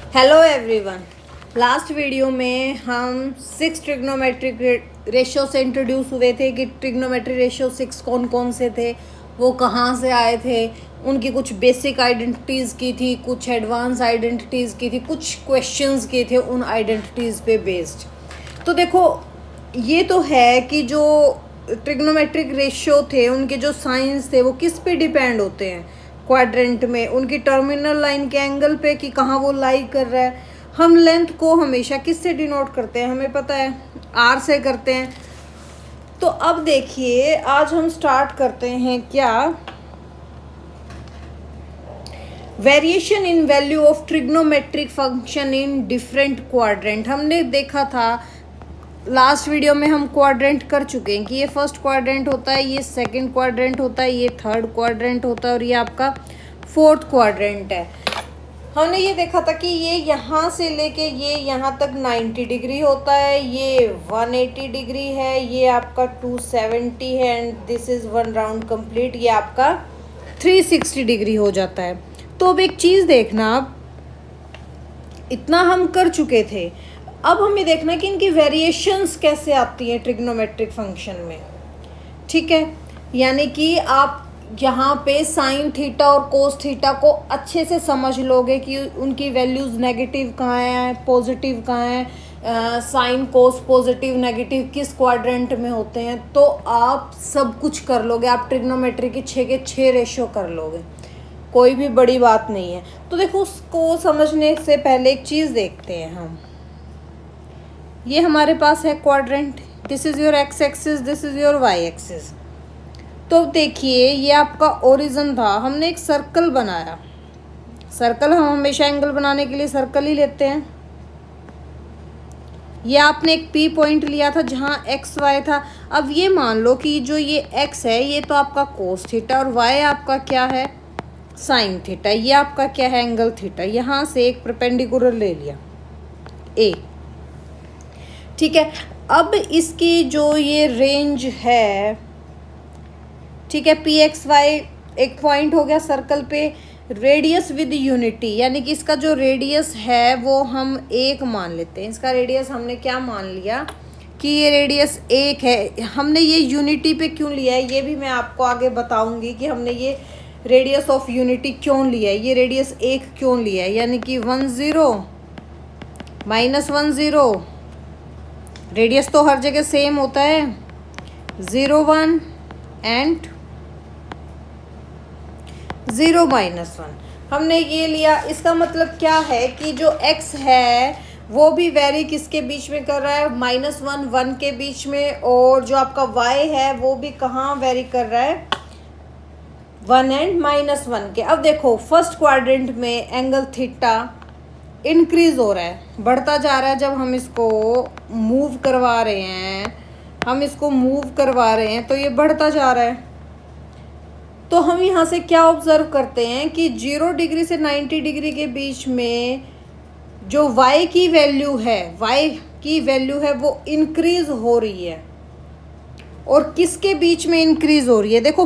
Hello everyone. Last video में हम 6 trigonometric ratio से इंट्रोड्यूस हुए थे कि ट्रिग्नोमेट्री रेशियो 6 कौन कौन से थे, वो कहाँ से आए थे, उनकी कुछ बेसिक आइडेंटिटीज़ की थी, कुछ एडवांस आइडेंटिटीज़ की थी, कुछ क्वेश्चंस किए थे उन आइडेंटिटीज़ पे बेस्ड। तो देखो, ये तो है कि जो ट्रिग्नोमेट्रिक रेशियो थे उनके जो साइंस थे वो किस पे डिपेंड होते हैं, क्वाड्रेंट में उनकी टर्मिनल लाइन के एंगल पे कि कहाँ वो लाई कर रहा है। हम लेंथ को हमेशा किस से डिनोट करते हैं, हमें पता है, आर से करते हैं। तो अब देखिए, आज हम स्टार्ट करते हैं क्या, variation in value of trigonometric function in different quadrant. हमने देखा था लास्ट वीडियो में, हम क्वाड्रेंट कर चुके हैं कि ये फर्स्ट क्वाड्रेंट होता है, ये सेकंड क्वाड्रेंट होता है, ये थर्ड क्वाड्रेंट होता है और ये आपका फोर्थ क्वाड्रेंट है। हमने ये देखा था कि ये यहाँ से लेके ये यहाँ तक 90 डिग्री होता है, ये 180 डिग्री है, ये आपका 270 है and this is one round complete, ये आपका 360 डिग्री हो जाता है। तो अब एक चीज़ देखना, अब इतना हम कर चुके थे, अब हमें देखना है कि इनकी वेरिएशंस कैसे आती हैं ट्रिग्नोमेट्रिक फंक्शन में। ठीक है, यानी कि आप यहाँ पे साइन थीटा और कोस थीटा को अच्छे से समझ लोगे कि उनकी वैल्यूज़ नेगेटिव कहाँ हैं, पॉजिटिव कहाँ हैं, साइन कोस पॉजिटिव नेगेटिव किस क्वाड्रेंट में होते हैं, तो आप सब कुछ कर लोगे। आप ट्रिग्नोमेट्री के 6 के 6 रेशियो कर लोगे, कोई भी बड़ी बात नहीं है। तो देखो, उसको समझने से पहले एक चीज़ देखते हैं हम। ये हमारे पास है quadrant, this is your X axis, this is your Y axis. तो देखिए, ये आपका ओरिजिन था, हमने एक सर्कल बनाया। सर्कल हम हमेशा एंगल बनाने के लिए सर्कल ही लेते हैं। ये आपने एक पी पॉइंट लिया था जहाँ एक्स वाई था। अब ये मान लो कि जो ये एक्स है ये तो आपका कोस थीटा और वाई आपका क्या है, साइन थीटा। ये आपका क्या है, एंगल थीटा। यहाँ से एक परपेंडिकुलर ले लिया ए, ठीक है। अब इसकी जो ये रेंज है, ठीक है, पी एक्स वाई एक पॉइंट हो गया सर्कल पे, रेडियस विद यूनिटी, यानी कि इसका जो रेडियस है वो हम 1 मान लेते हैं। इसका रेडियस हमने क्या मान लिया कि ये रेडियस 1 है। हमने ये यूनिटी पे क्यों लिया है ये भी मैं आपको आगे बताऊंगी कि हमने ये रेडियस ऑफ यूनिटी क्यों लिया है, ये रेडियस 1 क्यों लिया है। यानी कि 10 -10, रेडियस तो हर जगह सेम होता है, 0 1 एंड 0 -1 हमने ये लिया। इसका मतलब क्या है कि जो x है वो भी वेरी किसके बीच में कर रहा है, -1 1 के बीच में, और जो आपका y है वो भी कहाँ वेरी कर रहा है, 1 एंड -1 के। अब देखो, फर्स्ट क्वाड्रेंट में एंगल थीटा इंक्रीज हो रहा है, बढ़ता जा रहा है। जब हम इसको मूव करवा रहे हैं, तो ये बढ़ता जा रहा है। तो हम यहाँ से क्या ऑब्जर्व करते हैं कि 0 डिग्री से 90 डिग्री के बीच में जो y की वैल्यू है वो इंक्रीज हो रही है। और किसके बीच में इंक्रीज हो रही है, देखो,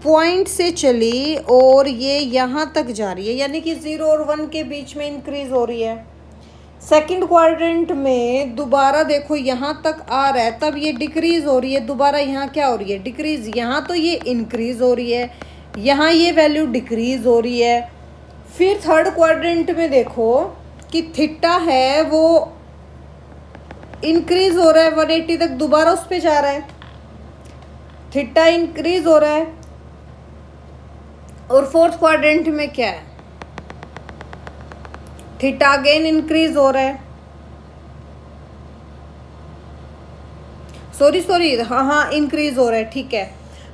पॉइंट से चली और ये यहाँ तक जा रही है, यानी कि 0 और 1 के बीच में इंक्रीज हो रही है। सेकंड क्वाड्रेंट में दोबारा देखो यहाँ तक आ रहा है, तब ये डिक्रीज हो रही है, दोबारा यहाँ क्या हो रही है, डिक्रीज। यहाँ तो ये इंक्रीज हो रही है, यहाँ ये वैल्यू डिक्रीज हो रही है। फिर थर्ड क्वाड्रेंट में देखो कि थीटा है वो इंक्रीज हो रहा है 180 तक, दोबारा उस पर जा रहा है, थीटा इंक्रीज हो रहा है। और फोर्थ क्वाड्रेंट में क्या है, थीटा अगेन इंक्रीज हो रहा है, सॉरी, हाँ इंक्रीज हो रहा है, ठीक है।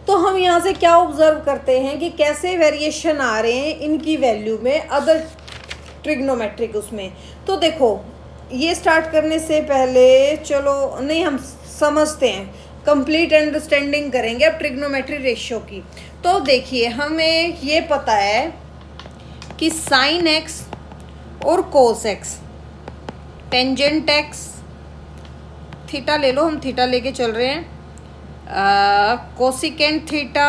तो हम यहाँ से क्या ऑब्जर्व करते हैं कि कैसे वेरिएशन आ रहे हैं इनकी वैल्यू में अदर ट्रिग्नोमेट्रिक उसमें। तो देखो, ये स्टार्ट करने से पहले चलो नहीं, हम समझते हैं, कंप्लीट अंडरस्टैंडिंग करेंगे अब ट्रिग्नोमेट्री रेशियो की। तो देखिए, हमें ये पता है कि साइन एक्स और cos x, tangent x, theta ले लो, हम थीटा लेके चल रहे हैं, cosecant theta,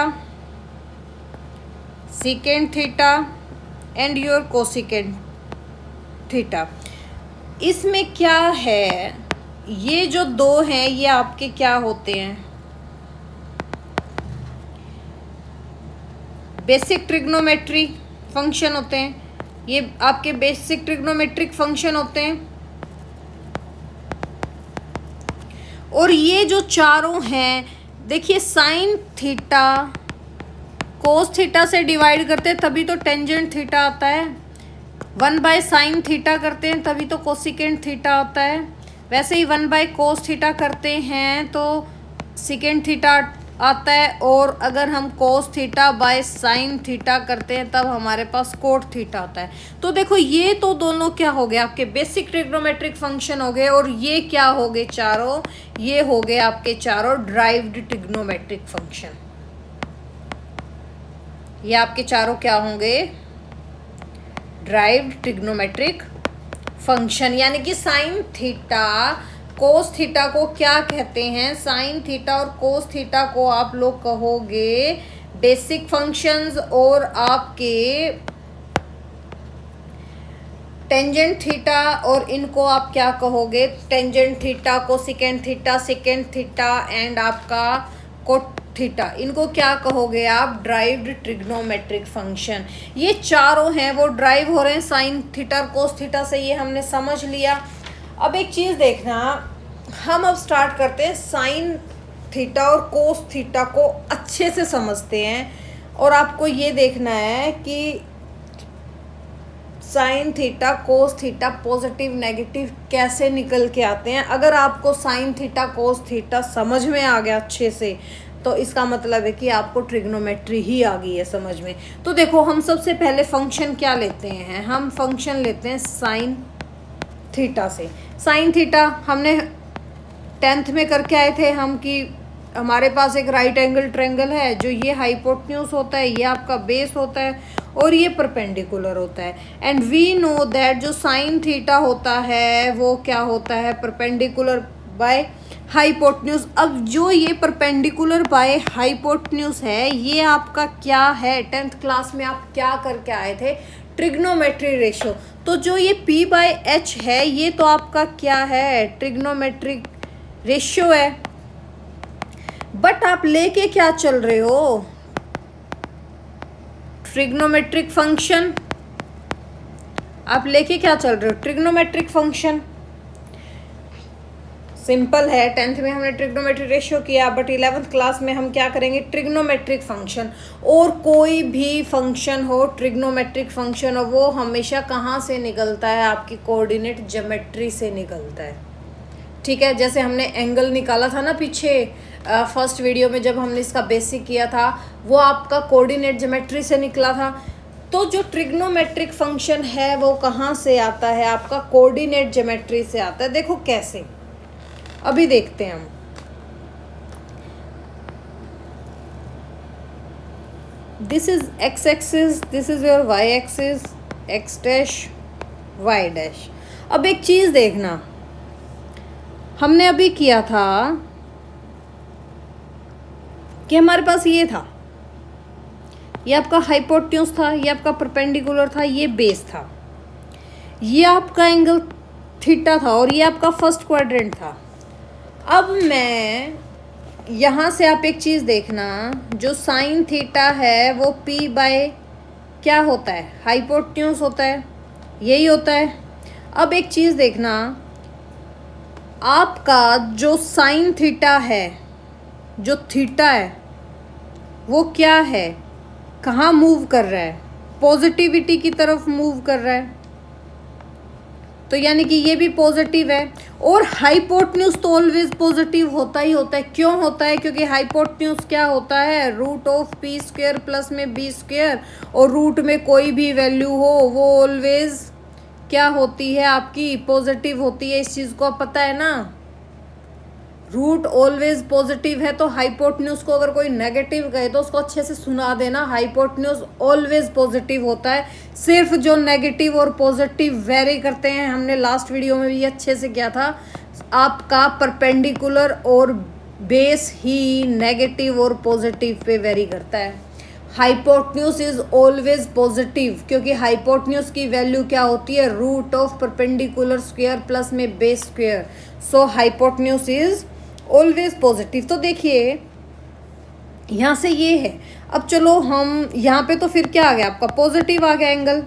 secant theta and your cosecant theta. इसमें क्या है, ये जो दो हैं ये आपके क्या होते हैं, बेसिक ट्रिग्नोमेट्री फंक्शन होते हैं। ये आपके बेसिक ट्रिग्नोमेट्रिक फंक्शन होते हैं। और ये जो चारों हैं, देखिए साइन थीटा कोस थीटा से डिवाइड करते हैं तभी तो टेंजेंट थीटा आता है, 1/sin थीटा करते हैं तभी तो कोसिकेंट थीटा आता है, वैसे ही 1/cos थीटा करते हैं तो सिकेंट थीटा आता है, और अगर हम cos theta by sine theta करते हैं तब हमारे पास कोट थीटा आता है। तो देखो ये तो दोनों क्या हो गए आपके बेसिक ट्रिग्नोमेट्रिक फंक्शन हो गए, और ये क्या हो गए चारों, ये हो गए आपके चारों ड्राइव्ड ट्रिग्नोमेट्रिक फंक्शन। ये आपके चारों क्या होंगे, ड्राइव्ड ट्रिग्नोमेट्रिक फंक्शन। यानी कि साइन थीटा कोस थीटा को क्या कहते हैं, साइन थीटा और कोस थीटा को आप लोग कहोगे बेसिक फंक्शंस, और आपके टेंजेंट थीटा और इनको आप क्या कहोगे, tangent theta cosecant theta secant theta and आपका कोट थीटा, इनको क्या कहोगे आप, ड्राइव्ड ट्रिग्नोमेट्रिक फंक्शन। ये चारों हैं वो ड्राइव हो रहे हैं साइन थीटा और कोस थीटा से, ये हमने समझ लिया। अब एक चीज़ देखना, हम अब स्टार्ट करते हैं साइन थीटा और कोस थीटा को अच्छे से समझते हैं, और आपको ये देखना है कि sine theta cos theta positive negative कैसे निकल के आते हैं। अगर आपको साइन थीटा कोस थीटा समझ में आ गया अच्छे से, तो इसका मतलब है कि आपको ट्रिग्नोमेट्री ही आ गई है समझ में। तो देखो हम सबसे पहले फंक्शन क्या लेते हैं, हम फंक्शन लेते हैं साइन थीटा से। साइन थीटा हमने 10th में करके आए थे हम, कि हमारे पास एक राइट एंगल ट्रायंगल है, जो ये हाइपोटेन्यूज होता है, ये आपका बेस होता है, और ये परपेंडिकुलर होता है। एंड वी नो दैट जो साइन थीटा होता है वो क्या होता है, परपेंडिकुलर बाय हाइपोटेन्यूज। अब जो ये परपेंडिकुलर बाय हाइपोटेन्यूज है, ये आपका क्या है, 10th क्लास में आप क्या करके आए थे, ट्रिग्नोमेट्री रेशियो। तो जो ये P/H है, ये तो आपका क्या है, ट्रिग्नोमेट्रिक रेशियो है। बट आप लेके क्या चल रहे हो, ट्रिग्नोमेट्रिक फंक्शन। आप लेके क्या चल रहे हो, ट्रिग्नोमेट्रिक फंक्शन। सिंपल है, 10th में हमने ट्रिग्नोमेट्रिक रेशियो किया, बट 11th क्लास में हम क्या करेंगे, ट्रिग्नोमेट्रिक फंक्शन। और कोई भी फंक्शन हो, ट्रिग्नोमेट्रिक फंक्शन हो, वो हमेशा कहाँ से निकलता है, आपकी कोऑर्डिनेट ज्योमेट्री से निकलता है। ठीक है, जैसे हमने एंगल निकाला था ना पीछे फर्स्ट वीडियो में जब हमने इसका बेसिक किया था, वो आपका कोऑर्डिनेट ज्योमेट्री से निकला था। तो जो ट्रिग्नोमेट्रिक फंक्शन है वो कहाँ से आता है, आपका कोऑर्डिनेट ज्योमेट्री से आता है। देखो कैसे, अभी देखते हैं हम। This is X axis, this is your Y axis, X dash Y dash. अब एक चीज देखना, हमने अभी किया था कि हमारे पास ये था, ये आपका हाइपोटेन्यूज था, ये आपका परपेंडिकुलर था, ये बेस था, ये आपका एंगल थीटा था, और ये आपका फर्स्ट क्वाड्रेंट था। अब मैं यहाँ से आप एक चीज़ देखना, जो साइन थीटा है वो P बाय क्या होता है, हाइपोटेन्यूज होता है, यही होता है। अब एक चीज़ देखना, आपका जो साइन थीटा है, जो थीटा है वो क्या है, कहाँ मूव कर रहा है, पॉजिटिविटी की तरफ मूव कर रहा है। तो यानी कि ये भी पॉजिटिव है, और हाइपोटेन्यूज तो ऑलवेज पॉजिटिव होता ही होता है। क्यों होता है, क्योंकि हाइपोटेन्यूज क्या होता है, root of P square plus में बी स्क्वायर, और रूट में कोई भी वैल्यू हो वो ऑलवेज क्या होती है, आपकी पॉजिटिव होती है। इस चीज़ को पता है ना, रूट ऑलवेज पॉजिटिव है। तो हाइपोटेन्यूज को अगर कोई नेगेटिव कहे तो उसको अच्छे से सुना देना, हाइपोटेन्यूज ऑलवेज पॉजिटिव होता है। सिर्फ जो नेगेटिव और पॉजिटिव वेरी करते हैं, हमने लास्ट वीडियो में भी अच्छे से किया था, आपका परपेंडिकुलर और बेस ही नेगेटिव और पॉजिटिव पे वेरी करता है। हाइपोटन्यूज इज ऑलवेज पॉजिटिव, क्योंकि हाइपोटन्यूज की वैल्यू क्या होती है, root of perpendicular square plus में base square. So hypotenuse is always positive. तो देखिए यहाँ से ये है। अब चलो हम यहाँ पे तो फिर क्या आ गया आपका, पॉजिटिव आ गया एंगल,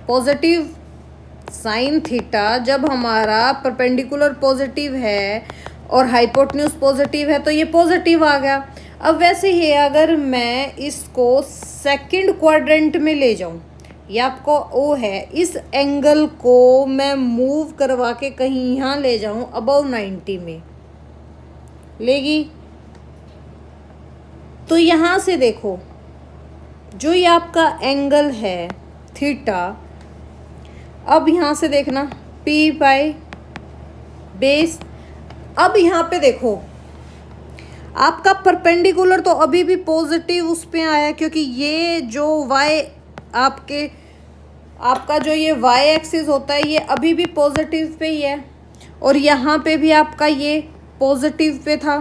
पॉजिटिव साइन थीटा। जब हमारा परपेंडिकुलर पॉजिटिव है और हाइपोटन्यूज पॉजिटिव है तो ये पॉजिटिव आ गया। अब वैसे ही अगर मैं इसको सेकंड क्वाड्रेंट में ले जाऊं, ये आपको वो है, इस एंगल को मैं मूव करवा के कहीं यहाँ ले जाऊं अबव 90 में लेगी, तो यहाँ से देखो जो ये आपका एंगल है थीटा, अब यहाँ से देखना P बाय बेस। अब यहाँ पे देखो आपका परपेंडिकुलर तो अभी भी पॉजिटिव उस पे आया, क्योंकि ये जो y आपका जो ये y एक्सिस होता है ये अभी भी पॉजिटिव पे ही है, और यहाँ पे भी आपका ये पॉजिटिव पे था।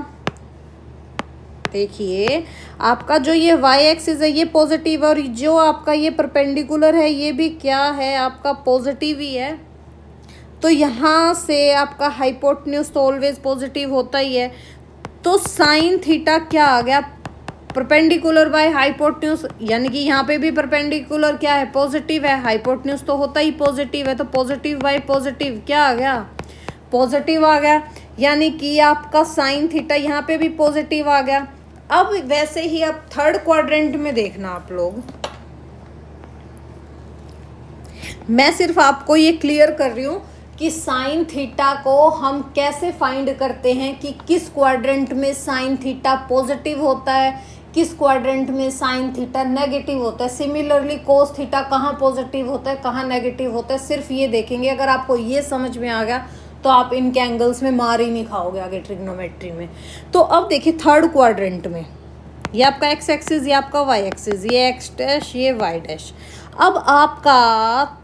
देखिए आपका जो ये y एक्सिस है ये पॉजिटिव है, और जो आपका ये परपेंडिकुलर है ये भी क्या है, आपका पॉजिटिव ही है। तो यहाँ से आपका हाइपोटेन्यूज तो ऑलवेज पॉजिटिव होता ही है। तो साइन थीटा क्या आ गया, परपेंडिकुलर बाय हाइपोटेन्यूज, यानी कि यहाँ पे भी परपेंडिकुलर क्या है, पॉजिटिव है, हाइपोटेन्यूज तो होता ही पॉजिटिव है, तो पॉजिटिव बाय पॉजिटिव क्या आ गया, पॉजिटिव आ गया। यानी कि आपका साइन थीटा यहाँ पे भी पॉजिटिव आ गया। अब वैसे ही अब थर्ड क्वाड्रेंट में देखना आप लोग, मैं सिर्फ आपको ये क्लियर कर रही हूँ कि साइन थीटा को हम कैसे फाइंड करते हैं, कि किस क्वाड्रेंट में साइन थीटा पॉजिटिव होता है, किस क्वाड्रेंट में साइन थीटा नेगेटिव होता है। सिमिलरली कोस थीटा कहाँ पॉजिटिव होता है, कहाँ नेगेटिव होता है, सिर्फ ये देखेंगे। अगर आपको ये समझ में आ गया तो आप इनके एंगल्स में मार ही नहीं खाओगे आगे ट्रिग्नोमेट्री में। तो अब देखिए थर्ड क्वाड्रेंट में ये आपका एक्स एक्सिस, ये आपका वाई एक्सिस, ये एक्स डैश, ये वाई डैश। अब आपका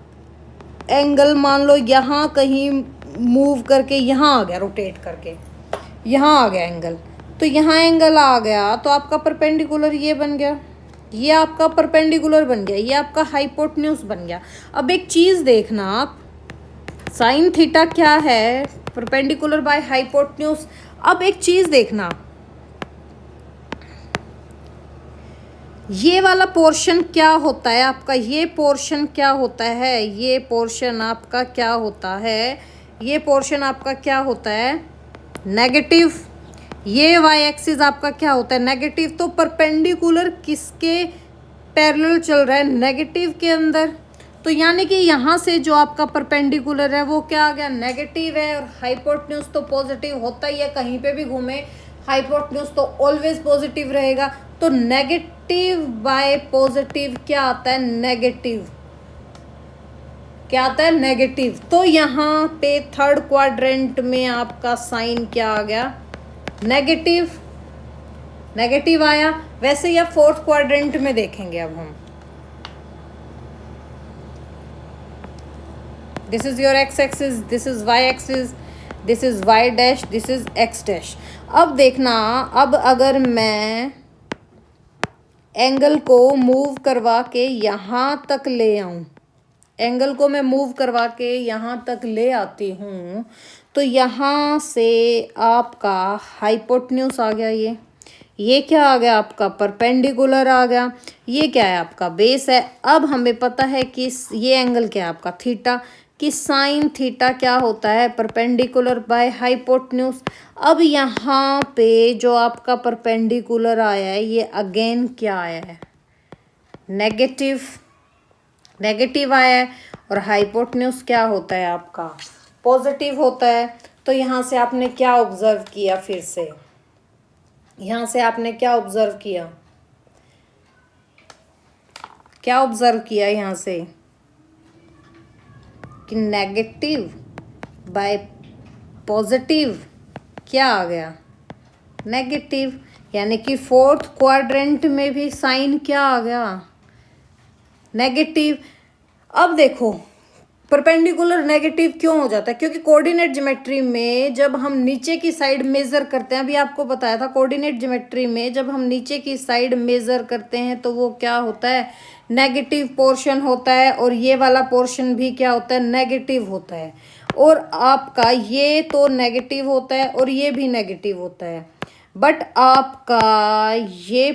एंगल मान लो यहाँ कहीं मूव करके यहाँ आ गया, रोटेट करके यहाँ आ गया एंगल, तो यहाँ एंगल आ गया तो आपका परपेंडिकुलर ये बन गया, ये आपका परपेंडिकुलर बन गया, ये आपका हाइपोटेन्यूज बन गया। अब एक चीज़ देखना आप, साइन थीटा क्या है, परपेंडिकुलर बाय हाइपोटेन्यूज। अब एक चीज़ देखना, ये वाला पोर्शन क्या होता है आपका, ये पोर्शन क्या होता है, ये पोर्शन आपका क्या होता है, ये पोर्शन आपका क्या होता है, नेगेटिव। ये वाई एक्सिस आपका क्या होता है, नेगेटिव। तो परपेंडिकुलर किसके पैरेलल चल रहा है, नेगेटिव के अंदर। तो यानी कि यहाँ से जो आपका परपेंडिकुलर है वो क्या आ गया, नेगेटिव है, और हाइपोटेन्यूज तो पॉजिटिव होता ही है, कहीं पे भी घूमे हाइपोटेन्यूज तो ऑलवेज पॉजिटिव रहेगा। तो नेगेटिव बाय पॉजिटिव क्या आता है, नेगेटिव। क्या आता है, नेगेटिव। तो यहाँ पे थर्ड क्वाड्रेंट में आपका साइन क्या आ गया, नेगेटिव, नेगेटिव आया। वैसे ही अब फोर्थ क्वाड्रेंट में देखेंगे अब हम, this is your X axis, this is Y axis, this is Y dash, this is X dash. अब देखना, अब अगर मैं एंगल को मूव करवा के यहाँ तक ले आऊँ, एंगल को मैं मूव करवा के यहाँ तक ले आती हूँ, तो यहाँ से आपका हाइपोटेन्यूज आ गया, ये क्या आ गया आपका, परपेंडिकुलर आ गया, ये क्या है आपका बेस है। अब हमें पता है कि ये एंगल क्या है आपका थीटा, कि साइन थीटा क्या होता है, परपेंडिकुलर बाय हाइपोटेन्यूज। अब यहाँ पे जो आपका परपेंडिकुलर आया है ये अगेन क्या आया है, नेगेटिव, नेगेटिव आया है, और हाइपोटेन्यूज क्या होता है आपका, पॉजिटिव होता है। तो यहाँ से आपने क्या ऑब्जर्व किया, फिर से यहाँ से आपने क्या ऑब्जर्व किया, क्या ऑब्जर्व किया यहाँ से, कि नेगेटिव बाय पॉजिटिव क्या आ गया, नेगेटिव। यानी कि फोर्थ क्वाड्रेंट में भी साइन क्या आ गया, नेगेटिव। अब देखो परपेंडिकुलर नेगेटिव क्यों हो जाता है? क्योंकि कोऑर्डिनेट ज्योमेट्री में जब हम नीचे की साइड मेजर करते हैं, अभी आपको बताया था, कोऑर्डिनेट ज्योमेट्री में जब हम नीचे की साइड मेजर करते हैं तो वो क्या होता है? नेगेटिव पोर्शन होता है, और ये वाला पोर्शन भी क्या होता है? नेगेटिव होता है। और आपका ये तो नेगेटिव होता है और ये भी नेगेटिव होता है, बट आपका ये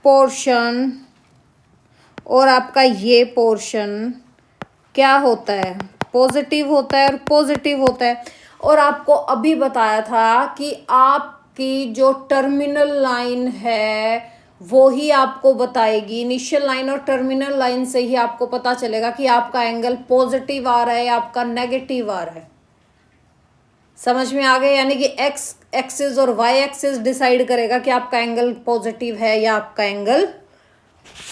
पोर्शन और आपका ये पोर्शन क्या होता है? पॉजिटिव होता है और पॉजिटिव होता है। और आपको अभी बताया था कि आपकी जो टर्मिनल लाइन है वो ही आपको बताएगी, इनिशियल लाइन और टर्मिनल लाइन से ही आपको पता चलेगा कि आपका एंगल पॉजिटिव आ रहा है या आपका नेगेटिव आ रहा है। समझ में आ गया? यानी कि एक्स एक्सिस और वाई एक्सिस डिसाइड करेगा कि आपका एंगल पॉजिटिव है या आपका एंगल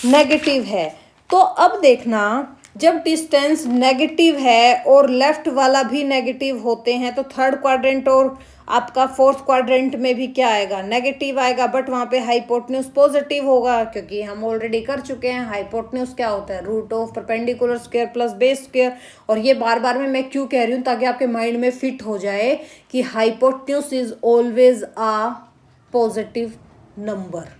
नेगेटिव है। तो अब देखना, जब डिस्टेंस नेगेटिव है और लेफ्ट वाला भी नेगेटिव होते हैं तो थर्ड क्वाड्रेंट और आपका फोर्थ क्वाड्रेंट में भी क्या आएगा? नेगेटिव आएगा, बट वहाँ पे हाइपोटेन्यूज पॉजिटिव होगा, क्योंकि हम ऑलरेडी कर चुके हैं। हाइपोटेन्यूज क्या होता है? Root of perpendicular square plus base square. और ये बार बार मैं क्यों कह रही हूँ? ताकि आपके माइंड में फिट हो जाए कि hypotenuse is always a positive number.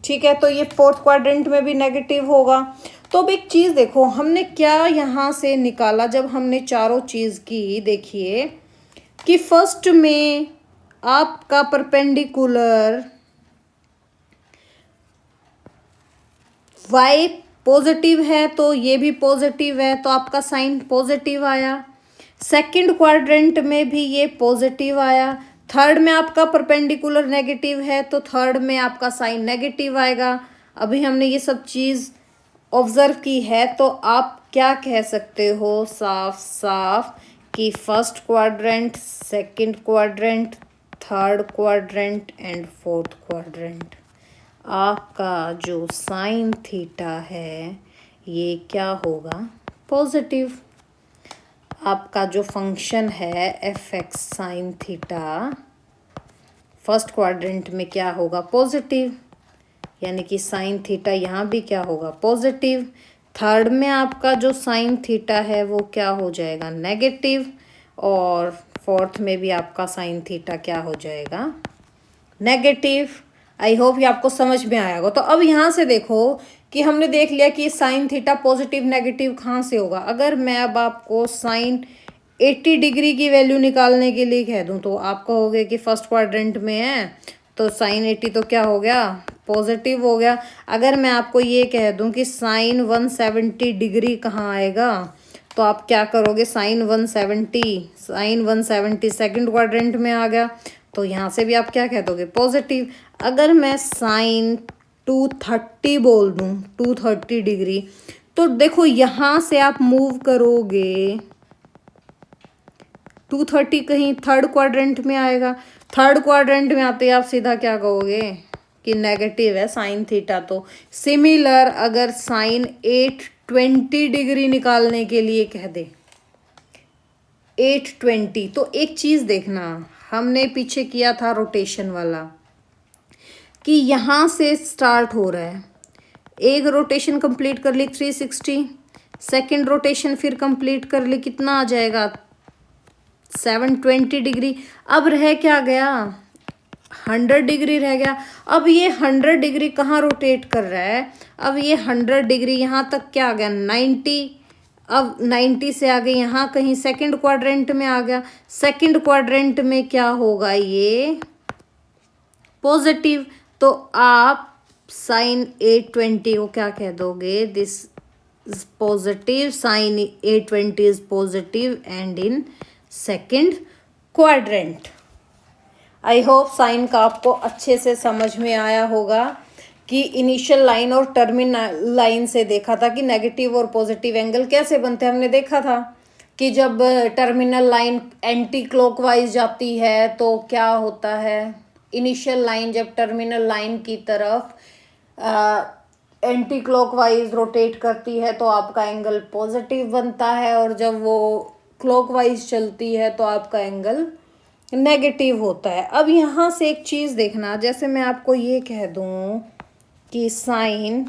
ठीक है, तो ये फोर्थ क्वाड्रेंट में भी नेगेटिव होगा। तो अब एक चीज़ देखो, हमने क्या यहाँ से निकाला जब हमने चारों चीज़ की? देखिए कि फर्स्ट में आपका परपेंडिकुलर y पॉजिटिव है तो ये भी पॉजिटिव है, तो आपका साइन पॉजिटिव आया। सेकंड क्वाड्रेंट में भी ये पॉजिटिव आया। थर्ड में आपका परपेंडिकुलर नेगेटिव है तो थर्ड में आपका साइन नेगेटिव आएगा। अभी हमने ये सब चीज़ ऑब्जर्व की है, तो आप क्या कह सकते हो साफ साफ कि first quadrant, second quadrant, third quadrant and fourth quadrant, आपका जो साइन थीटा है ये क्या होगा? पॉजिटिव। आपका जो फंक्शन है F x sine theta first quadrant में क्या होगा? पॉजिटिव, यानी कि साइन थीटा यहाँ भी क्या होगा? पॉजिटिव। थर्ड में आपका जो साइन थीटा है वो क्या हो जाएगा? नेगेटिव। और फोर्थ में भी आपका साइन थीटा क्या हो जाएगा? नेगेटिव। आई होप ये आपको समझ में आया होगा। तो अब यहाँ से देखो कि हमने देख लिया कि साइन थीटा पॉजिटिव नेगेटिव कहाँ से होगा। अगर मैं अब आपको साइन 80 डिग्री की वैल्यू निकालने के लिए कह दूँ तो आप कहोगे कि फर्स्ट क्वाड्रेंट में है तो साइन 80 तो क्या हो गया? पॉजिटिव हो गया। अगर मैं आपको ये कह दूँ कि साइन 170 डिग्री कहाँ आएगा तो आप क्या करोगे? साइन 170 सेकंड क्वाड्रेंट में आ गया, तो यहाँ से भी आप क्या कह दोगे? पॉजिटिव। अगर मैं साइन 230 बोल दूँ, 230 डिग्री, तो देखो यहाँ से आप मूव करोगे 230 कहीं थर्ड क्वाड्रेंट में आएगा। थर्ड क्वाड्रेंट में आते आप सीधा क्या कहोगे कि नेगेटिव है साइन थीटा। तो सिमिलर अगर साइन 820 डिग्री निकालने के लिए कह दे 820, तो एक चीज़ देखना, हमने पीछे किया था रोटेशन वाला कि यहाँ से स्टार्ट हो रहा है, एक रोटेशन कंप्लीट कर ली 360, सेकंड रोटेशन फिर कंप्लीट कर ली, कितना आ जाएगा? 720 डिग्री। अब रह क्या गया? 100 डिग्री रह गया। अब ये 100 डिग्री कहाँ रोटेट कर रहा है? अब ये 100 डिग्री यहाँ तक क्या आ गया? 90। अब 90 से आगे यहाँ कहीं सेकंड क्वाड्रेंट में आ गया। सेकंड क्वाड्रेंट में क्या होगा? ये पॉजिटिव। तो आप साइन 820 को क्या कह दोगे? This is positive, sine 820 is positive and in second quadrant. I hope sine का आपको अच्छे से समझ में आया होगा कि इनिशियल लाइन और टर्मिनल लाइन से देखा था कि नेगेटिव और पॉजिटिव एंगल कैसे बनते हैं। हमने देखा था कि जब टर्मिनल लाइन एंटी क्लॉकवाइज जाती है तो क्या होता है? इनिशियल लाइन जब टर्मिनल लाइन की तरफ एंटी क्लॉकवाइज रोटेट करती है तो आपका एंगल पॉजिटिव बनता है, और जब वो क्लॉकवाइज चलती है तो आपका एंगल नेगेटिव होता है। अब यहाँ से एक चीज़ देखना, जैसे मैं आपको ये कह दूँ कि साइन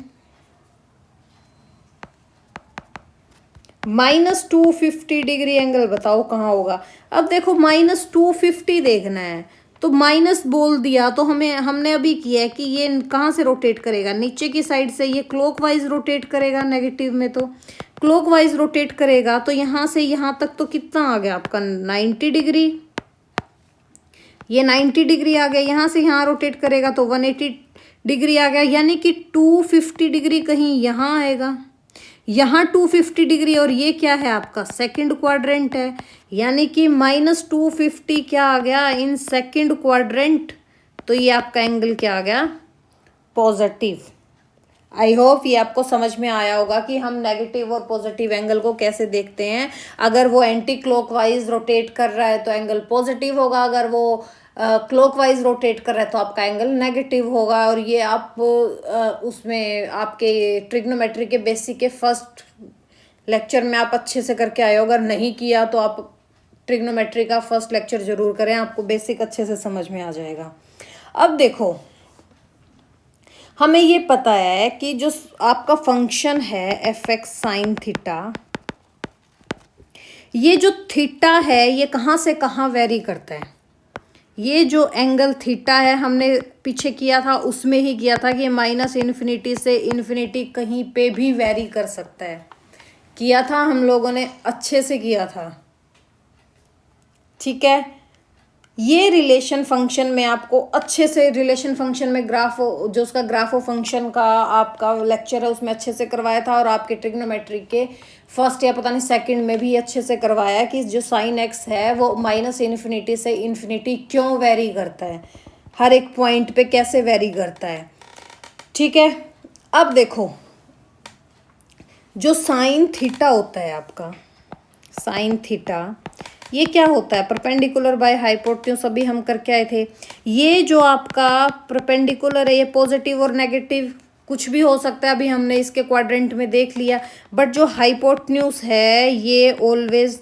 -250 डिग्री एंगल बताओ कहाँ होगा। अब देखो -250 देखना है तो माइनस बोल दिया तो हमने अभी किया है कि ये कहाँ से रोटेट करेगा, नीचे की साइड से। ये क्लॉकवाइज रोटेट करेगा नेगेटिव में, तो क्लॉकवाइज रोटेट करेगा तो यहाँ से यहाँ तक तो कितना आ गया आपका 90 डिग्री। ये 90 डिग्री आ गया। यहाँ से यहाँ रोटेट करेगा तो 180 डिग्री आ गया, यानी कि 250 डिग्री कहीं यहाँ आएगा, यहाँ 250 डिग्री। और ये क्या है आपका सेकंड क्वाड्रेंट है, यानी कि -250 क्या आ गया इन सेकंड क्वाड्रेंट। तो ये आपका एंगल क्या आ गया, पॉजिटिव। आई होप ये आपको समझ में आया होगा कि हम नेगेटिव और पॉजिटिव एंगल को कैसे देखते हैं। अगर वो एंटी क्लॉकवाइज रोटेट कर रहा है तो एंगल पॉजिटिव होगा, अगर वो क्लॉकवाइज रोटेट कर रहा है तो आपका एंगल नेगेटिव होगा। और ये आप उसमें आपके ट्रिग्नोमेट्री के बेसिक के फर्स्ट लेक्चर में आप अच्छे से करके आए हो। अगर नहीं किया तो आप ट्रिग्नोमेट्री का फर्स्ट लेक्चर जरूर करें, आपको बेसिक अच्छे से समझ में आ जाएगा। अब देखो हमें ये पता है कि जो आपका फंक्शन है f(x) साइन थीटा, ये जो थीटा है ये कहाँ से कहाँ वेरी करता है। ये जो एंगल थीटा है हमने पीछे किया था उसमें ही किया था कि -∞ से इन्फिनिटी कहीं पे भी वेरी कर सकता है, किया था हम लोगों ने, अच्छे से किया था। ठीक है, ये रिलेशन फंक्शन में आपको अच्छे से, रिलेशन फंक्शन में ग्राफ जो उसका ग्राफो फंक्शन का आपका लेक्चर है उसमें अच्छे से करवाया था, और आपके ट्रिग्नोमेट्री के फर्स्ट या पता नहीं सेकंड में भी अच्छे से करवाया कि जो साइन एक्स है वो -∞ से इन्फिनिटी क्यों वेरी करता है, हर एक पॉइंट पे कैसे वेरी करता है। ठीक है, अब देखो जो साइन थीटा होता है आपका, साइन थीटा ये क्या होता है, परपेंडिकुलर बाय हाइपोटेन्यूज। अभी हम करके आए थे। ये जो आपका परपेंडिकुलर है ये पॉजिटिव और नेगेटिव कुछ भी हो सकता है, अभी हमने इसके क्वाड्रेंट में देख लिया। बट जो हाइपोटेन्यूज है ये ऑलवेज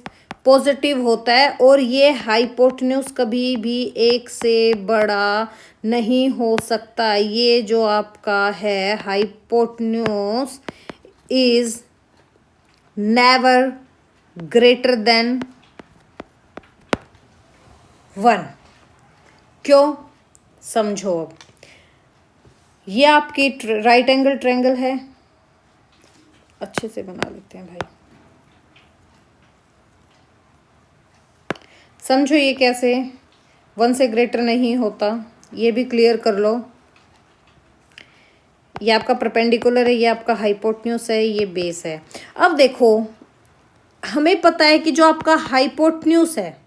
पॉजिटिव होता है, और ये हाइपोटेन्यूज कभी भी 1 से बड़ा नहीं हो सकता। ये जो आपका है hypotenuse is never greater than 1। क्यों, समझो। अब ये आपकी राइट एंगल ट्रायंगल है, अच्छे से बना लेते हैं भाई, समझो ये कैसे 1 से ग्रेटर नहीं होता, ये भी क्लियर कर लो। ये आपका परपेंडिकुलर है, ये आपका हाइपोटेन्यूज है, ये बेस है। अब देखो हमें पता है कि जो आपका हाइपोटेन्यूज है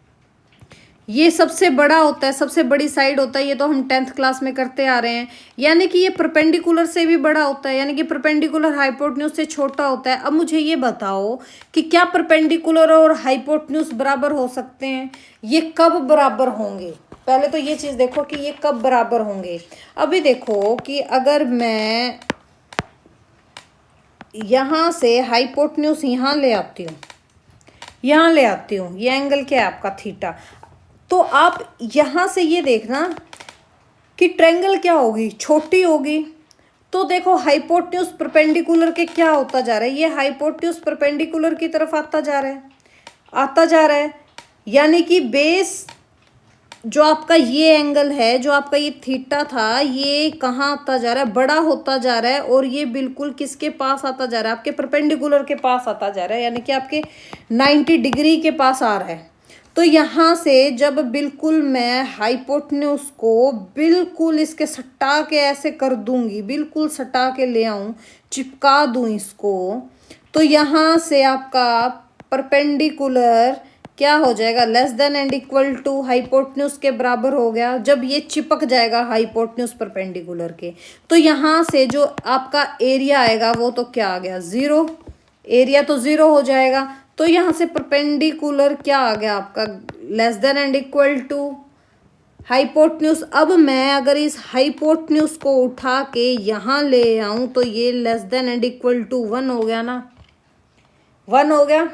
ये सबसे बड़ा होता है, सबसे बड़ी साइड होता है। ये तो हम 10th क्लास में करते आ रहे हैं, यानी कि ये परपेंडिकुलर से भी बड़ा होता है, यानी कि परपेंडिकुलर हाइपोटेन्यूज से छोटा होता है। अब मुझे ये बताओ कि क्या परपेंडिकुलर और हाइपोटेन्यूज बराबर हो सकते हैं, ये कब बराबर होंगे। पहले तो ये चीज़ देखो कि ये कब बराबर होंगे। अभी देखो कि अगर मैं यहाँ से हाइपोटेन्यूज यहाँ ले आती हूँ, यहाँ ले आती हूँ, ये एंगल क्या है आपका थीटा, तो आप यहाँ से ये देखना कि ट्रायंगल क्या होगी, छोटी होगी। तो देखो हाइपोटेन्यूज परपेंडिकुलर के क्या होता जा रहा है, ये हाइपोटेन्यूज परपेंडिकुलर की तरफ आता जा रहा है, आता जा रहा है। यानी कि बेस जो आपका ये एंगल है, जो आपका ये थीटा था, ये कहाँ आता जा रहा है, बड़ा होता जा रहा है। और ये बिल्कुल किसके पास आता जा रहा है, आपके परपेंडिकुलर के पास आता जा रहा है, यानी कि आपके 90 डिग्री के पास आ रहा है। तो यहाँ से जब बिल्कुल मैं हाइपोटेन्यूज को बिल्कुल इसके सटा के ऐसे कर दूंगी, बिल्कुल सटा के ले आऊँ, चिपका दूँ इसको, तो यहाँ से आपका परपेंडिकुलर क्या हो जाएगा, less than and equal to hypotenuse के बराबर हो गया। जब ये चिपक जाएगा हाइपोटेन्यूज परपेंडिकुलर के, तो यहाँ से जो आपका एरिया आएगा वो तो क्या आ गया, 0। एरिया तो 0 हो जाएगा। तो यहाँ से परपेंडिकुलर क्या आ गया आपका, less than and equal to hypotenuse. अब मैं अगर इस हाइपोटेन्यूज को उठा के यहाँ ले आऊँ तो ये less than and equal to 1 हो गया ना, 1 हो गया।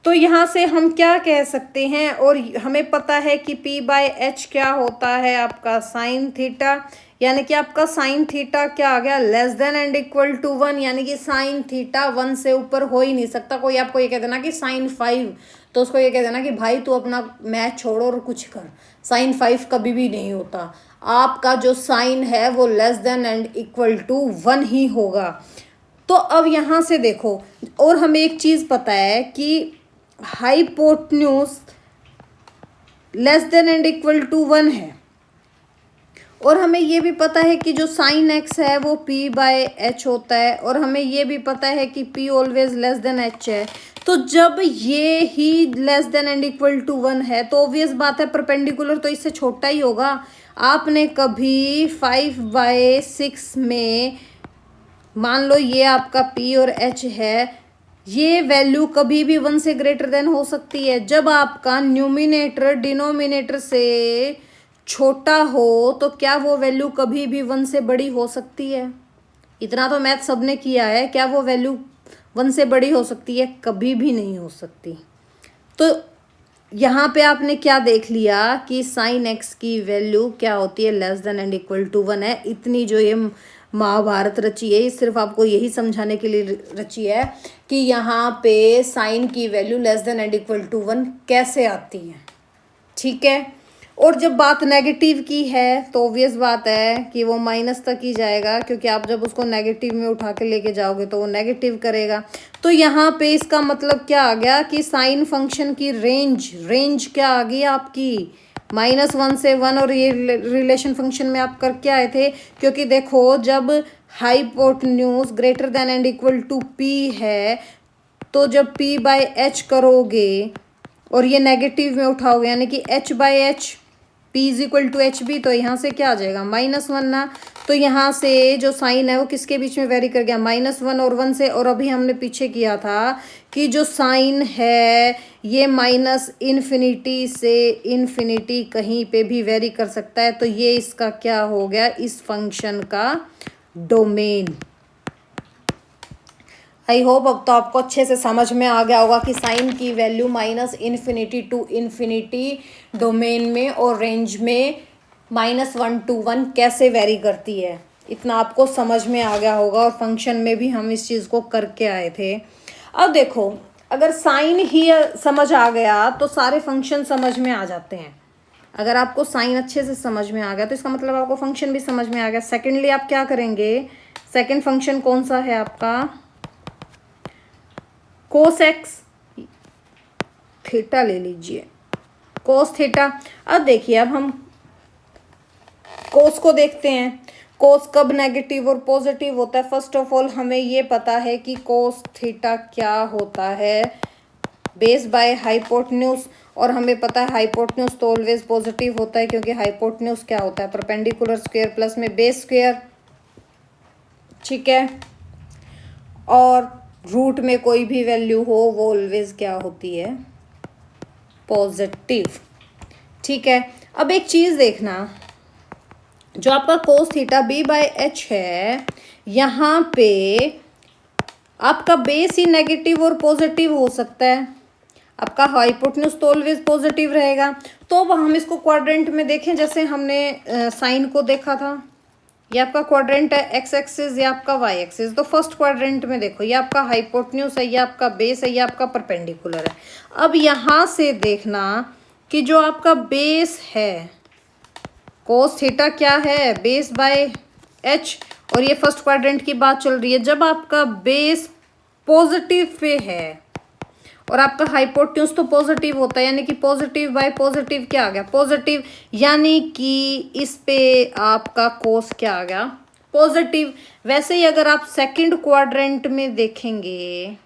तो यहाँ से हम क्या कह सकते हैं, और हमें पता है कि P/H क्या होता है आपका साइन थीटा, यानी कि आपका साइन थीटा क्या आ गया, less than and equal to 1, यानी कि साइन थीटा 1 से ऊपर हो ही नहीं सकता। कोई आपको ये कह देना कि साइन 5, तो उसको ये कह देना कि भाई तू अपना मैथ छोड़ो और कुछ कर, साइन 5 कभी भी नहीं होता। आपका जो साइन है वो less than and equal to 1 ही होगा। तो अब यहाँ से देखो, और हमें एक चीज़ पता है कि hypotenuse less than and equal to 1 है, और हमें ये भी पता है कि जो साइन एक्स है वो p बाय एच होता है, और हमें ये भी पता है कि p always less than H है। तो जब ये ही less than and equal to 1 है तो ऑब्वियस बात है परपेंडिकुलर तो इससे छोटा ही होगा। आपने कभी 5/6 में मान लो ये आपका p और h है, ये वैल्यू कभी भी 1 से ग्रेटर देन हो सकती है। जब आपका न्यूमिनेटर डिनोमिनेटर से छोटा हो तो क्या वो वैल्यू कभी भी 1 से बड़ी हो सकती है? इतना तो मैथ सबने किया है, क्या वो वैल्यू 1 से बड़ी हो सकती है? कभी भी नहीं हो सकती। तो यहाँ पे आपने क्या देख लिया कि साइन एक्स की वैल्यू क्या होती है, less than and equal to 1 है। इतनी जो ये महाभारत रची है ये सिर्फ आपको यही समझाने के लिए रची है कि यहाँ पे साइन की value less than and equal to 1 कैसे आती है, ठीक है। और जब बात नेगेटिव की है तो ऑब्वियस बात है कि वो माइनस तक ही जाएगा, क्योंकि आप जब उसको नेगेटिव में उठा के लेके जाओगे तो वो नेगेटिव करेगा। तो यहाँ पे इसका मतलब क्या आ गया कि साइन फंक्शन की रेंज क्या आ गई आपकी, -1 से 1। और ये रिलेशन फंक्शन में आप करके आए थे, क्योंकि देखो जब hypotenuse greater than and equal to p है तो जब p बाय एच करोगे और ये नेगेटिव में उठाओगे यानी कि h by h, p is equal to h b, तो यहाँ से क्या आ जाएगा -1 ना। तो यहाँ से जो साइन है वो किसके बीच में वेरी कर गया, -1 और 1 से। और अभी हमने पीछे किया था कि जो साइन है ये -इन्फिनिटी से इन्फिनिटी कहीं पे भी वेरी कर सकता है। तो ये इसका क्या हो गया, इस फंक्शन का डोमेन। आई होप अब तो आपको अच्छे से समझ में आ गया होगा कि साइन की value -infinity to infinity domain में और रेंज में -1 to 1 कैसे वेरी करती है। इतना आपको समझ में आ गया होगा, और फंक्शन में भी हम इस चीज़ को करके आए थे। अब देखो, अगर साइन ही समझ आ गया तो सारे फंक्शन समझ में आ जाते हैं। अगर आपको साइन अच्छे से समझ में आ गया तो इसका मतलब आपको फंक्शन भी समझ में आ गया। सेकेंडली आप क्या करेंगे, सेकेंड फंक्शन कौन सा है आपका, कोस एक्स थीटा ले लीजिए, कोस थीटा। अब देखिए, अब हम कोस को देखते हैं। कोस कब नेगेटिव और पॉजिटिव होता है? फर्स्ट ऑफ ऑल हमें ये पता है कि कोस थीटा क्या होता है, बेस बाय हाइपोटेन्यूज। और हमें पता है हाइपोटेन्यूज तो ऑलवेज पॉजिटिव होता है, क्योंकि हाइपोटेन्यूज क्या होता है, परपेंडिकुलर स्क्वायर प्लस में बेस स्क्वायर, ठीक है। और रूट में कोई भी वैल्यू हो वो ऑलवेज क्या होती है, पॉजिटिव, ठीक है। अब एक चीज़ देखना, जो आपका cos theta b by H है, यहाँ पे आपका बेस ही नेगेटिव और पॉजिटिव हो सकता है। आपका हाइपोटेन्यूज तो ऑलवेज पॉजिटिव रहेगा। तो अब हम इसको क्वाड्रेंट में देखें, जैसे हमने साइन को देखा था। ये आपका क्वाड्रेंट है, एक्स एक्सिस, ये आपका वाई एक्सिस। तो फर्स्ट क्वाड्रेंट में देखो, ये आपका हाइपोटेन्यूज है, ये आपका बेस है, ये आपका परपेंडिकुलर है। अब यहाँ से देखना कि जो आपका बेस है, कोस थीटा क्या है, बेस बाय एच, और ये फर्स्ट क्वाड्रेंट की बात चल रही है। जब आपका बेस पॉजिटिव पे है और आपका हाइपोटेन्यूज तो पॉजिटिव होता है, यानी कि पॉजिटिव बाय पॉजिटिव क्या आ गया, पॉजिटिव, यानी कि इस पे आपका कोस क्या आ गया, पॉजिटिव। वैसे ही अगर आप सेकंड क्वाड्रेंट में देखेंगे,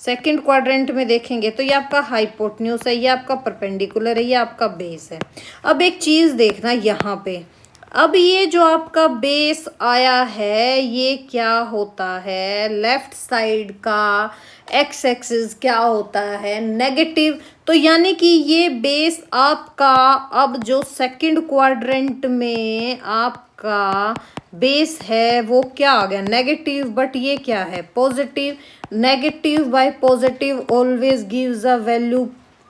सेकंड क्वाड्रेंट में देखेंगे तो ये आपका हाइपोटेन्यूज है, ये आपका परपेंडिकुलर है, ये आपका बेस है। अब एक चीज़ देखना यहाँ पे, अब ये जो आपका बेस आया है ये क्या होता है, लेफ्ट साइड का एक्स एक्सिस क्या होता है, नेगेटिव। तो यानी कि ये बेस आपका, अब जो सेकंड क्वाड्रेंट में आपका बेस है वो क्या आ गया, नेगेटिव, बट ये क्या है, positive. Negative bye positive always gives a value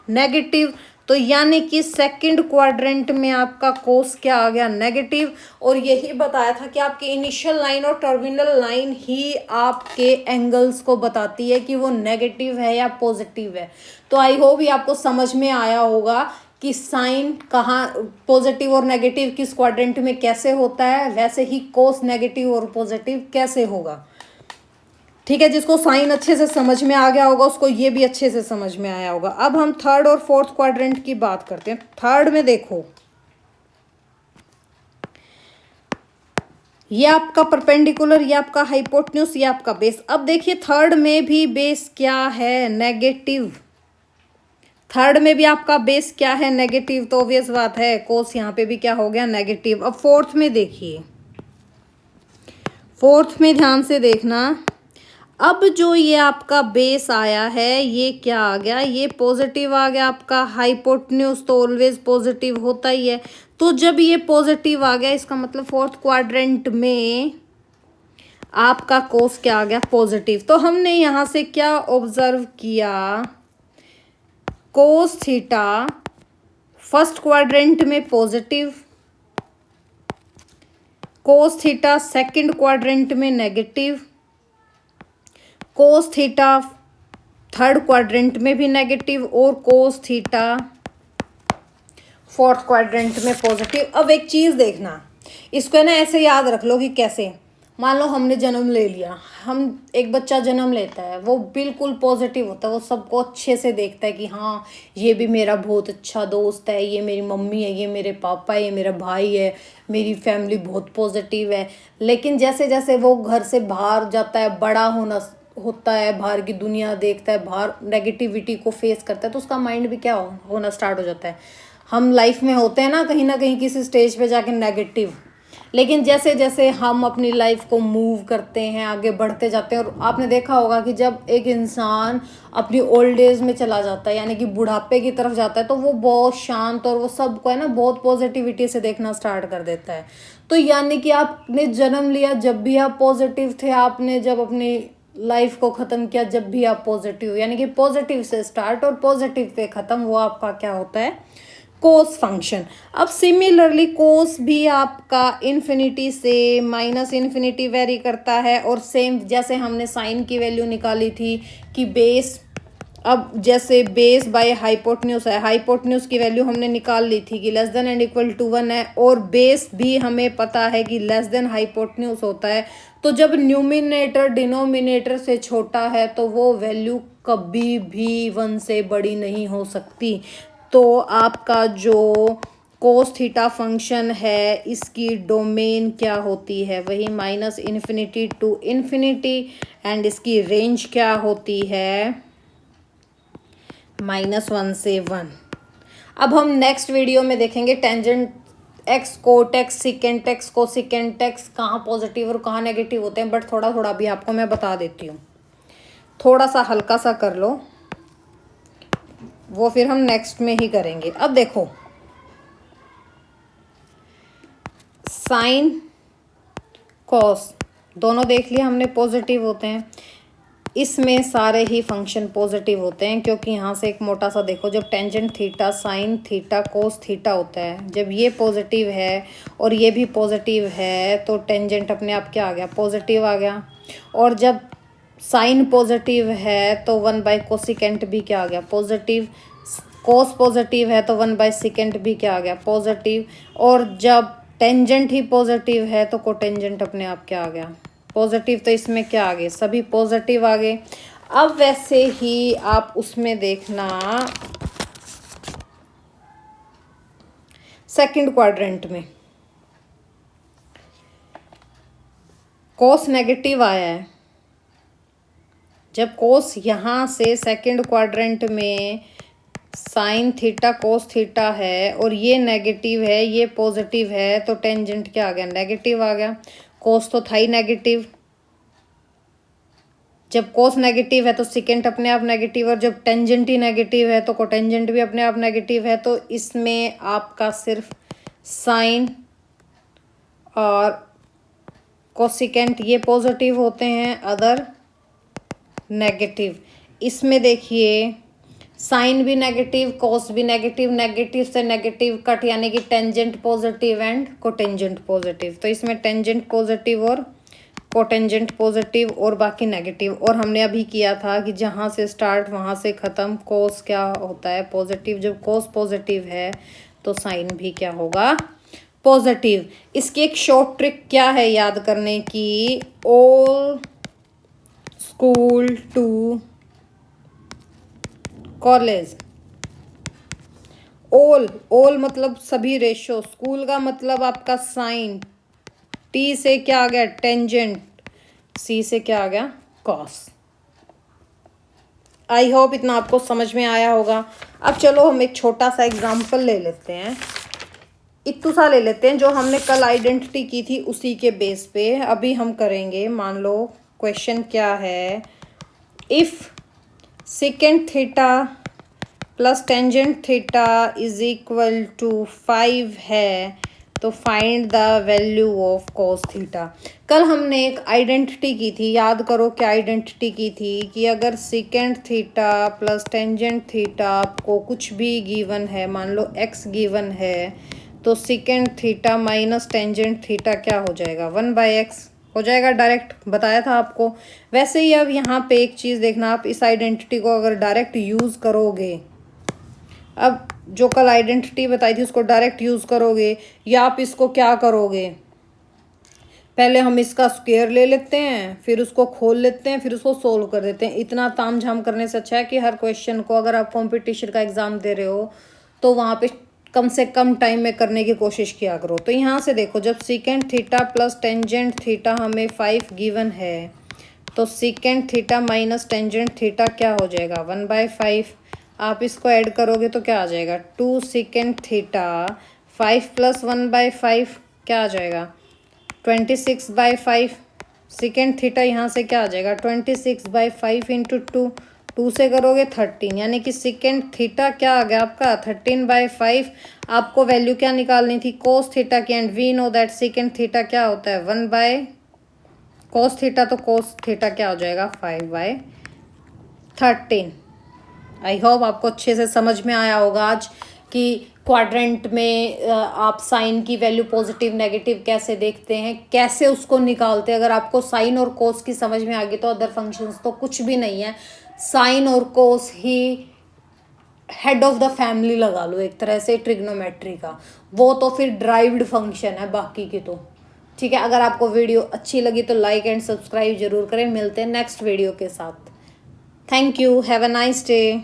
negative. तो यानी कि सेकंड क्वाड्रेंट में आपका कोस क्या आ गया, नेगेटिव। और यही बताया था कि आपकी इनिशियल लाइन और टर्मिनल लाइन ही आपके एंगल्स को बताती है कि वो नेगेटिव है या पॉजिटिव है। तो आई होप ये आपको समझ में आया होगा कि साइन कहाँ पॉजिटिव और नेगेटिव किस क्वाड्रेंट में कैसे होता है, वैसे ही कोस नेगेटिव और पॉजिटिव कैसे होगा। ठीक है, जिसको साइन अच्छे से समझ में आ गया होगा उसको ये भी अच्छे से समझ में आया होगा। अब हम थर्ड और फोर्थ क्वाड्रेंट की बात करते हैं। थर्ड में देखो, ये आपका परपेंडिकुलर, ये आपका हाइपोटेन्यूज, ये आपका बेस। अब देखिए थर्ड में भी बेस क्या है, नेगेटिव। थर्ड में भी आपका बेस क्या है, नेगेटिव। तो ऑब्वियस बात है कोस यहाँ पे भी क्या हो गया, नेगेटिव। अब फोर्थ में देखिए, फोर्थ में ध्यान से देखना। अब जो ये आपका बेस आया है ये क्या आ गया, ये पॉजिटिव आ गया आपका। हाइपोटेन्यूज तो ऑलवेज पॉजिटिव होता ही है। तो जब ये पॉजिटिव आ गया इसका मतलब फोर्थ क्वाड्रेंट में आपका कोस क्या आ गया, पॉजिटिव। तो हमने यहाँ से क्या ऑब्जर्व किया, कोस थीटा फर्स्ट क्वाड्रेंट में positive, cos theta second quadrant में negative, cos theta third quadrant में भी नेगेटिव, और कोस थीटा फोर्थ क्वाड्रेंट में पॉजिटिव। अब एक चीज़ देखना, इसको है ना ऐसे याद रख लो कि कैसे, मान लो हमने जन्म ले लिया, हम एक बच्चा जन्म लेता है, वो बिल्कुल पॉजिटिव होता है, वो सबको अच्छे से देखता है कि हाँ ये भी मेरा बहुत अच्छा दोस्त है, ये मेरी मम्मी है, ये मेरे पापा है, ये मेरा भाई है, मेरी फैमिली बहुत पॉजिटिव है। लेकिन जैसे जैसे वो घर से बाहर जाता है, बड़ा होता है, बाहर की दुनिया देखता है, बाहर नेगेटिविटी को फेस करता है, तो उसका माइंड भी क्या होना स्टार्ट हो जाता है। हम लाइफ में होते हैं ना कहीं किसी स्टेज पे जाके नेगेटिव, लेकिन जैसे जैसे हम अपनी लाइफ को मूव करते हैं, आगे बढ़ते जाते हैं, और आपने देखा होगा कि जब एक इंसान अपनी ओल्ड एज में चला जाता है, यानी कि बुढ़ापे की तरफ जाता है, तो वो बहुत शांत और वो सबको है ना बहुत पॉजिटिविटी से देखना स्टार्ट कर देता है। तो यानी कि आपने जन्म लिया जब भी आप पॉजिटिव थे, आपने जब अपनी लाइफ को ख़त्म किया जब भी आप पॉजिटिव, यानी कि पॉजिटिव से स्टार्ट और पॉजिटिव पे ख़त्म, वो आपका क्या होता है, कोस फंक्शन। अब सिमिलरली कोस भी आपका इन्फिनिटी से माइनस इन्फिनिटी वेरी करता है, और सेम जैसे हमने साइन की वैल्यू निकाली थी कि बेस, अब जैसे बेस बाय हाइपोटेन्यूज है, हाइपोटेन्यूज की वैल्यू हमने निकाल ली थी कि less than and equal to 1 है, और बेस भी हमें पता है कि लेस देन हाइपोटेन्यूज होता है। तो जब न्यूमिनेटर डिनोमिनेटर से छोटा है तो वो वैल्यू कभी भी 1 से बड़ी नहीं हो सकती। तो आपका जो कोस थीटा फंक्शन है इसकी डोमेन क्या होती है, वही minus infinity to infinity, and इसकी रेंज क्या होती है, -1 से 1। अब हम नेक्स्ट वीडियो में देखेंगे tangent x, cot x, secant x, cosecant x कहाँ पॉजिटिव और कहाँ नेगेटिव होते हैं, बट थोड़ा थोड़ा भी आपको मैं बता देती हूँ, थोड़ा सा हल्का सा कर लो, वो फिर हम नेक्स्ट में ही करेंगे। अब देखो साइन कॉस दोनों देख लिया हमने, पॉजिटिव होते हैं, इसमें सारे ही फंक्शन पॉजिटिव होते हैं, क्योंकि यहाँ से एक मोटा सा देखो, जब tangent theta sine theta cos theta होता है, जब ये पॉजिटिव है और ये भी पॉजिटिव है तो टेंजेंट अपने आप क्या आ गया, पॉजिटिव आ गया। और जब साइन पॉजिटिव है तो 1/कोसिकेंट भी क्या आ गया, पॉजिटिव। कोस पॉजिटिव है तो 1/सेकेंट भी क्या आ गया, पॉजिटिव। और जब टेंजेंट ही पॉजिटिव है तो कोटेंजेंट अपने आप क्या आ गया, पॉजिटिव। तो इसमें क्या आ गए, सभी पॉजिटिव आ गए। अब वैसे ही आप उसमें देखना सेकंड क्वाड्रेंट में कोस नेगेटिव आया है, जब कोस यहाँ से सेकंड क्वाड्रेंट में साइन थीटा कोस थीटा है और ये नेगेटिव है ये पॉजिटिव है, तो टेंजेंट क्या आ गया, नेगेटिव आ गया। कोस तो था ही नेगेटिव, जब कोस नेगेटिव है तो सिकेंट अपने आप नेगेटिव, और जब टेंजेंट ही नेगेटिव है तो कोटेंजेंट भी अपने आप नेगेटिव है। तो इसमें आपका सिर्फ साइन और कोसिकेंट ये पॉजिटिव होते हैं, अदर नेगेटिव। इसमें देखिए साइन भी नेगेटिव, कॉस भी नेगेटिव, नेगेटिव से नेगेटिव कट, यानी कि tangent positive and cotangent positive. तो इसमें टेंजेंट पॉजिटिव और कोटेंजेंट पॉजिटिव और बाकी नेगेटिव। और हमने अभी किया था कि जहाँ से स्टार्ट वहाँ से ख़त्म। कॉस क्या होता है? पॉजिटिव। जब कॉस पॉजिटिव है तो साइन भी क्या होगा? पॉजिटिव। इसकी एक शॉर्ट ट्रिक क्या है याद करने की? All school to college. All मतलब सभी रेशो, स्कूल का मतलब आपका साइन, टी से क्या आ गया? टेंजेंट, सी से क्या आ गया? कॉस। आई होप इतना आपको समझ में आया होगा। अब चलो हम एक छोटा सा एग्जाम्पल ले लेते हैं, इतू सा ले लेते हैं, जो हमने कल आइडेंटिटी की थी उसी के बेस पे अभी हम करेंगे। मान लो क्वेश्चन क्या है, if second theta plus tangent theta is equal to 5 है तो find the value of cos theta. कल हमने एक आइडेंटिटी की थी, याद करो क्या आइडेंटिटी की थी? कि अगर second theta plus tangent theta आपको कुछ भी गिवन है, मान लो एक्स गिवन है, तो second theta minus tangent theta क्या हो जाएगा? 1/x हो जाएगा। डायरेक्ट बताया था आपको। वैसे ही अब यहाँ पे एक चीज़ देखना, आप इस आइडेंटिटी को अगर डायरेक्ट यूज़ करोगे, अब जो कल आइडेंटिटी बताई थी उसको डायरेक्ट यूज़ करोगे, या आप इसको क्या करोगे? पहले हम इसका स्क्वायर ले लेते हैं, फिर उसको खोल लेते हैं, फिर उसको सोल्व कर देते हैं। इतना ताम झाम करने से अच्छा है कि हर क्वेश्चन को, अगर आप कंपटीशन का एग्ज़ाम दे रहे हो तो वहाँ पे कम से कम टाइम में करने की कोशिश किया करो। तो यहाँ से देखो, जब second theta plus tangent theta हमें 5 गिवन है, तो second theta minus tangent theta क्या हो जाएगा? 1/5। आप इसको ऐड करोगे तो क्या आ जाएगा? 2 सेकेंड थीटा, 5 प्लस 1/5 क्या आ जाएगा? 26/5। सेकेंड थीटा यहाँ से क्या आ जाएगा? 26/5 इंटू 2 से करोगे 13, यानी कि सेकेंड थीटा क्या आ गया आपका? 13/5। आपको वैल्यू क्या निकालनी थी? कोस थीटा की, and we know that second theta क्या होता है? 1/cos theta. तो कोस थीटा क्या हो जाएगा? 5/13। आई होप आपको अच्छे से समझ में आया होगा आज कि क्वाड्रेंट में आप साइन की वैल्यू पॉजिटिव नेगेटिव कैसे देखते हैं, कैसे उसको निकालते हैं। अगर आपको साइन और कोस की समझ में आ गई तो अदर फंक्शंस तो कुछ भी नहीं है। साइन और कोस ही हेड ऑफ द फैमिली लगा लो एक तरह से ट्रिग्नोमेट्री का, वो तो फिर ड्राइव्ड फंक्शन है बाकी की तो। ठीक है, अगर आपको वीडियो अच्छी लगी तो लाइक एंड सब्सक्राइब जरूर करें। मिलते हैं नेक्स्ट वीडियो के साथ। Thank you, have a nice day.